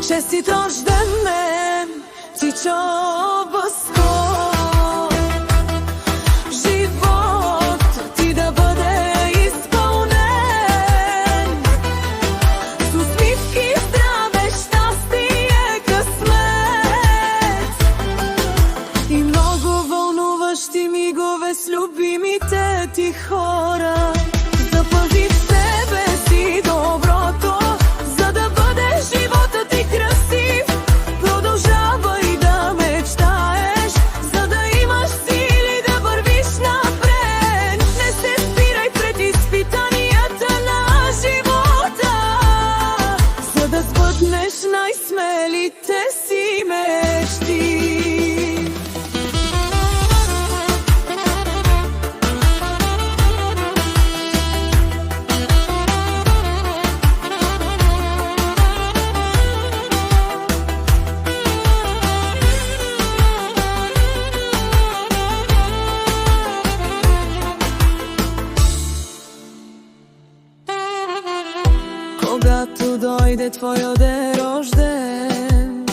Честит рожден ден, птичо Бъско. Живот ти да бъде изпълнен с усмивки, здраве, щастие, късмет и много вълнуващи мигове с любимите ти хора. Запази в себе си доброто, за да бъде живота ти красив. Продължавай да мечтаеш, за да имаш сили да вървиш напред. Не се спирай пред изпитанията на живота, за да сбъднеш най-смелите си мечти. Когато дойде твоя ден рожден,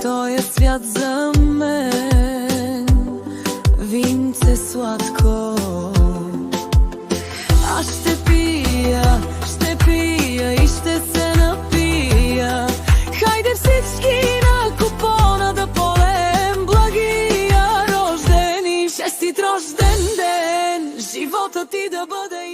той е свят за мен. Винце сладко аз ще пия и ще се напия. Хайде всички на купона да полем благия рожден и честит рожден ден. Живота ти да бъде